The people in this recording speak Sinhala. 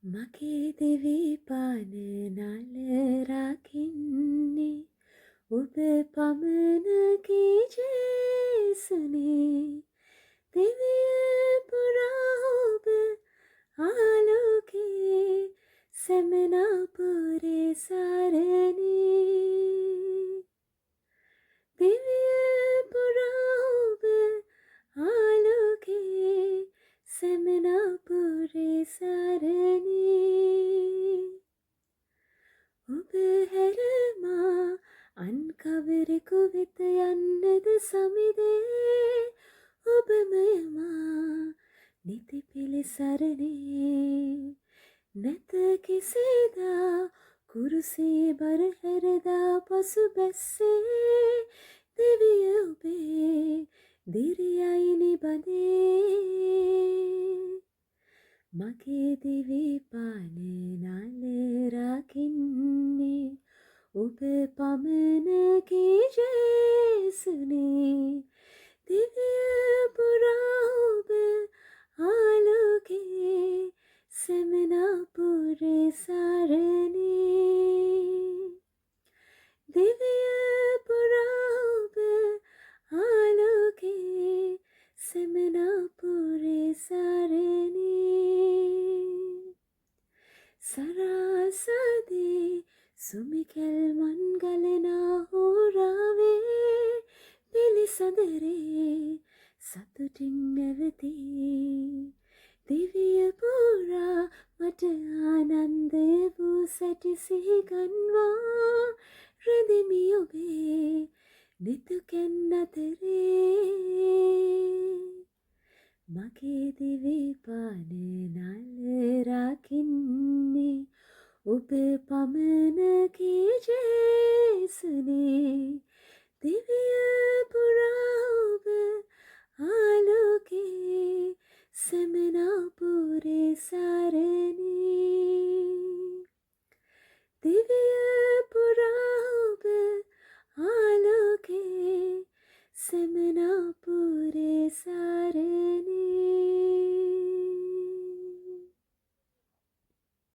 මගේ දෙවි පාන නල රකින්නේ ඔබ පමණකි ජේසුනේ දෙවිය පුරා ඔබ ආලෝකේ සැමනා පුරේ සරණේ දිව්‍ය පුරා ඔබ ආලෝකේ සැමනා පුරේ සරණේ ඔබ හැරමා අන් කවරෙකු වෙත යන්නද සමිදේ ඔබමය මා නිති පිළිසරණේ නැත කෙසේදා කුරුසේ බර හැරදා පසු බැස්සේ දෙවිය ඔබේ දිරියයි නිබඳේ මගේ දිවි පාන නල රකින්නේ ඔබ පමණකි ජේසුනේ දිව්‍ය පුරා ඔබ ආලෝකේ සැමනා පුරේ සරණේ දිව්‍ය පුරා ඔබ ආලෝකේ සැමනා පුරේ සරණේ සරසදේ සුමිකැල් මන්ගලනා හෝරාවේ පිළිසඳරේ සතුටින් නැවතී දිවිය පුරා මට ආනන්දය වූ සැටි සිහිගන්වා රැඳෙමි ඔබේ නිතුකැන් අතරේ මගේ දිවි පාන නල රකින්නේ ඔබ පමණකි ජේසුනේ දිව්‍ය පුරා ඔබ ආලෝකේ සැමනා පුරේ සරණේ දිව්‍ය පුරා ඔබ ආලෝකේ සැමනා පුරේ සරණේ